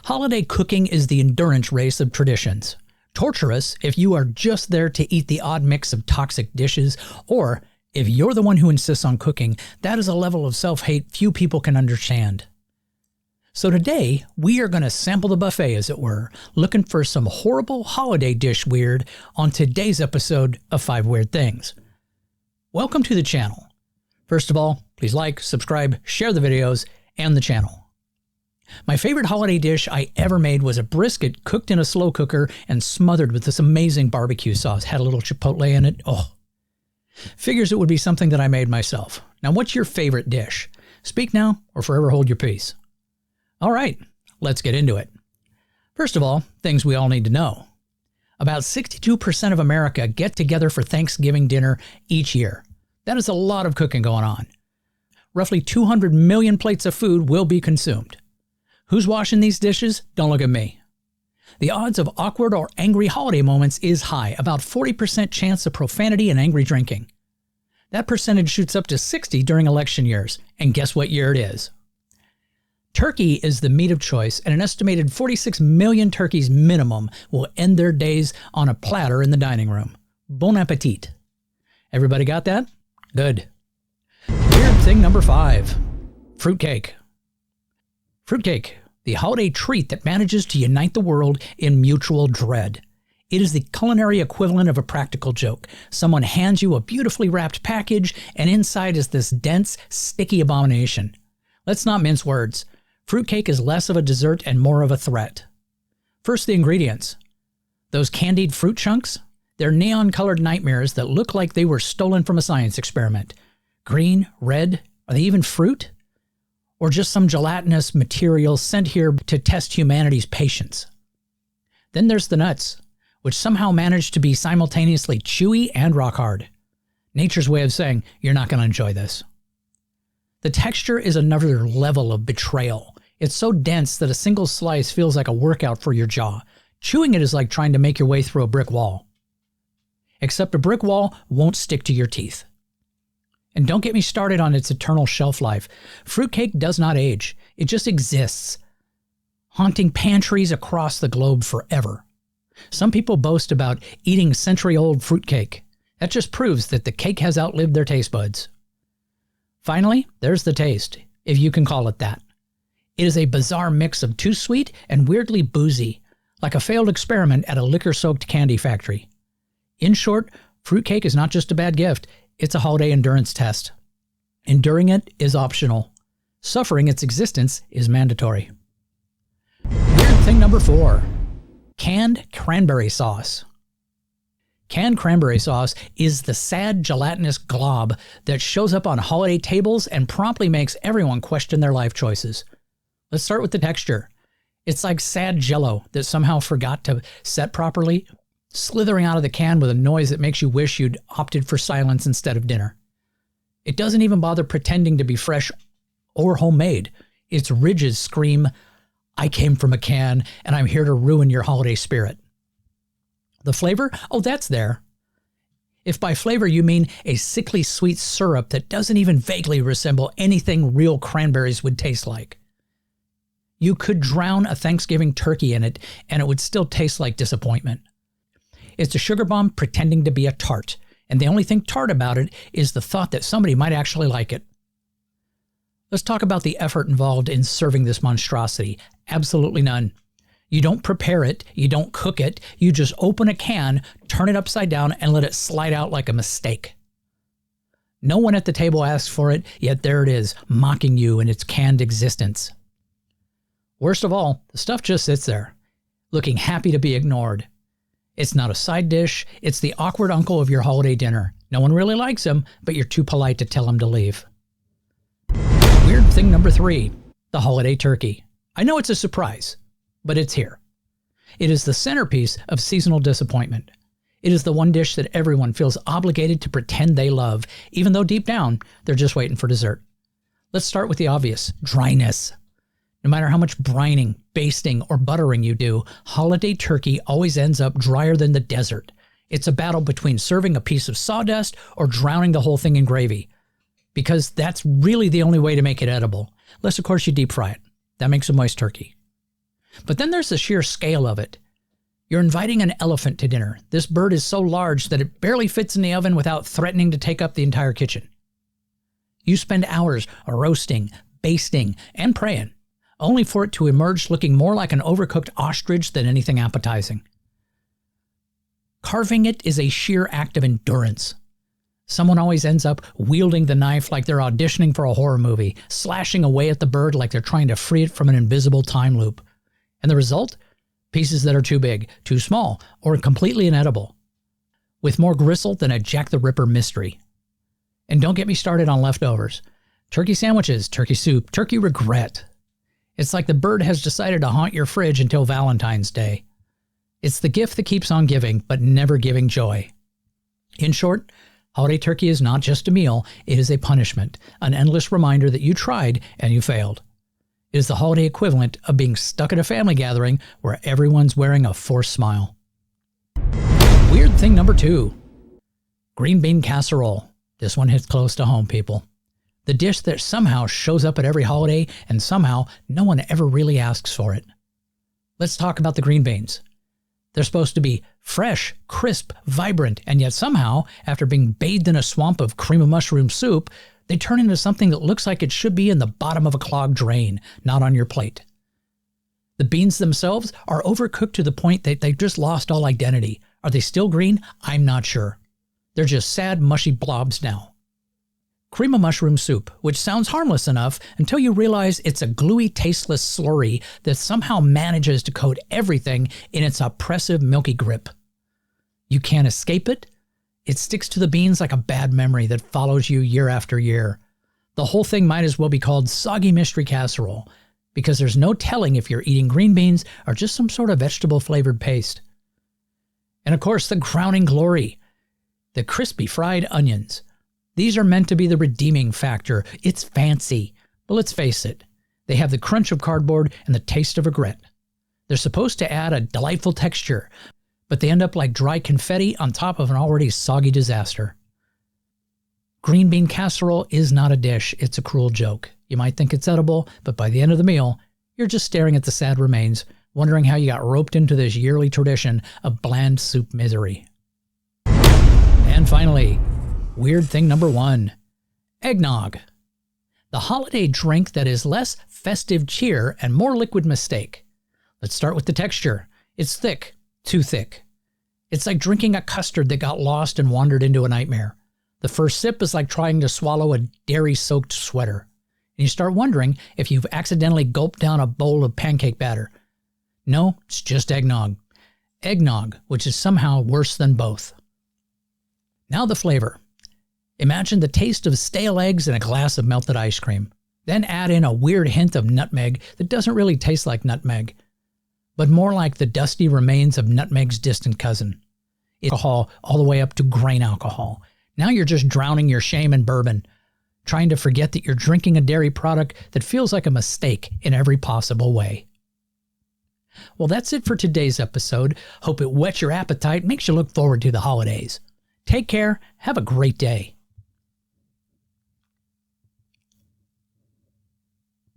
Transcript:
Holiday cooking is the endurance race of traditions. Torturous if you are just there to eat the odd mix of toxic dishes, or if you're the one who insists on cooking, that is a level of self-hate few people can understand. So today, we are going to sample the buffet, as it were, looking for some horrible holiday dish weird on today's episode of 5 Weird Things. Welcome to the channel. First of all, please like, subscribe, share the videos, and the channel. My favorite holiday dish I ever made was a brisket cooked in a slow cooker and smothered with this amazing barbecue sauce. Had a little chipotle in it. Oh, figures it would be something that I made myself. Now, what's your favorite dish? Speak now or forever hold your peace. All right, let's get into it. First of all, things we all need to know. About 62% of America get together for Thanksgiving dinner each year. That is a lot of cooking going on. Roughly 200 million plates of food will be consumed. Who's washing these dishes? Don't look at me. The odds of awkward or angry holiday moments is high, about 40% chance of profanity and angry drinking. That percentage shoots up to 60% during election years, and guess what year it is? Turkey is the meat of choice, and an estimated 46 million turkeys minimum will end their days on a platter in the dining room. Bon appetit. Everybody got that? Good. Weird thing number 5. Fruitcake. Fruitcake, the holiday treat that manages to unite the world in mutual dread. It is the culinary equivalent of a practical joke. Someone hands you a beautifully wrapped package, and inside is this dense, sticky abomination. Let's not mince words. Fruitcake is less of a dessert and more of a threat. First, the ingredients. Those candied fruit chunks? They're neon-colored nightmares that look like they were stolen from a science experiment. Green, red, are they even fruit? Or just some gelatinous material sent here to test humanity's patience. Then there's the nuts, which somehow manage to be simultaneously chewy and rock hard. Nature's way of saying, you're not going to enjoy this. The texture is another level of betrayal. It's so dense that a single slice feels like a workout for your jaw. Chewing it is like trying to make your way through a brick wall. Except a brick wall won't stick to your teeth. And don't get me started on its eternal shelf life. Fruitcake does not age. It just exists, haunting pantries across the globe forever. Some people boast about eating century-old fruitcake. That just proves that the cake has outlived their taste buds. Finally, there's the taste, if you can call it that. It is a bizarre mix of too sweet and weirdly boozy, like a failed experiment at a liquor-soaked candy factory. In short, fruitcake is not just a bad gift. It's a holiday endurance test. Enduring it is optional. Suffering its existence is mandatory. Weird thing number 4. Canned cranberry sauce. Canned cranberry sauce is the sad gelatinous glob that shows up on holiday tables and promptly makes everyone question their life choices. Let's start with the texture. It's like sad Jell-O that somehow forgot to set properly, slithering out of the can with a noise that makes you wish you'd opted for silence instead of dinner. It doesn't even bother pretending to be fresh or homemade. Its ridges scream, I came from a can and I'm here to ruin your holiday spirit. The flavor? Oh, that's there. If by flavor you mean a sickly sweet syrup that doesn't even vaguely resemble anything real cranberries would taste like. You could drown a Thanksgiving turkey in it and it would still taste like disappointment. It's a sugar bomb pretending to be a tart, and the only thing tart about it is the thought that somebody might actually like it. Let's talk about the effort involved in serving this monstrosity. Absolutely none. You don't prepare it, you don't cook it, you just open a can, turn it upside down, and let it slide out like a mistake. No one at the table asked for it, yet there it is, mocking you in its canned existence. Worst of all, the stuff just sits there, looking happy to be ignored. It's not a side dish, it's the awkward uncle of your holiday dinner. No one really likes him, but you're too polite to tell him to leave. Weird thing number 3, the holiday turkey. I know it's a surprise, but it's here. It is the centerpiece of seasonal disappointment. It is the one dish that everyone feels obligated to pretend they love, even though deep down, they're just waiting for dessert. Let's start with the obvious, dryness. No matter how much brining, basting, or buttering you do, holiday turkey always ends up drier than the desert. It's a battle between serving a piece of sawdust or drowning the whole thing in gravy, because that's really the only way to make it edible, unless of course you deep fry it. That makes a moist turkey. But then there's the sheer scale of it. You're inviting an elephant to dinner. This bird is so large that it barely fits in the oven without threatening to take up the entire kitchen. You spend hours roasting, basting, and praying, only for it to emerge looking more like an overcooked ostrich than anything appetizing. Carving it is a sheer act of endurance. Someone always ends up wielding the knife like they're auditioning for a horror movie, slashing away at the bird like they're trying to free it from an invisible time loop. And the result? Pieces that are too big, too small, or completely inedible, with more gristle than a Jack the Ripper mystery. And don't get me started on leftovers. Turkey sandwiches, turkey soup, turkey regret. It's like the bird has decided to haunt your fridge until Valentine's Day. It's the gift that keeps on giving, but never giving joy. In short, holiday turkey is not just a meal, it is a punishment, an endless reminder that you tried and you failed. It is the holiday equivalent of being stuck at a family gathering where everyone's wearing a forced smile. Weird thing number 2. Green bean casserole. This one hits close to home, people. The dish that somehow shows up at every holiday and somehow no one ever really asks for it. Let's talk about the green beans. They're supposed to be fresh, crisp, vibrant, and yet somehow, after being bathed in a swamp of cream of mushroom soup, they turn into something that looks like it should be in the bottom of a clogged drain, not on your plate. The beans themselves are overcooked to the point that they've just lost all identity. Are they still green? I'm not sure. They're just sad, mushy blobs now. Cream of mushroom soup, which sounds harmless enough until you realize it's a gluey, tasteless slurry that somehow manages to coat everything in its oppressive, milky grip. You can't escape it. It sticks to the beans like a bad memory that follows you year after year. The whole thing might as well be called Soggy Mystery Casserole, because there's no telling if you're eating green beans or just some sort of vegetable-flavored paste. And of course, the crowning glory, the crispy fried onions. These are meant to be the redeeming factor. It's fancy, but let's face it, they have the crunch of cardboard and the taste of regret. They're supposed to add a delightful texture, but they end up like dry confetti on top of an already soggy disaster. Green bean casserole is not a dish, it's a cruel joke. You might think it's edible, but by the end of the meal, you're just staring at the sad remains, wondering how you got roped into this yearly tradition of bland soup misery. And finally, weird thing number 1, eggnog. The holiday drink that is less festive cheer and more liquid mistake. Let's start with the texture. It's thick. Too thick. It's like drinking a custard that got lost and wandered into a nightmare. The first sip is like trying to swallow a dairy-soaked sweater. And you start wondering if you've accidentally gulped down a bowl of pancake batter. No, it's just eggnog. Eggnog, which is somehow worse than both. Now the flavor. Imagine the taste of stale eggs in a glass of melted ice cream. Then add in a weird hint of nutmeg that doesn't really taste like nutmeg, but more like the dusty remains of nutmeg's distant cousin. Alcohol all the way up to grain alcohol. Now you're just drowning your shame in bourbon, trying to forget that you're drinking a dairy product that feels like a mistake in every possible way. Well, that's it for today's episode. Hope it whets your appetite, makes you look forward to the holidays. Take care, have a great day.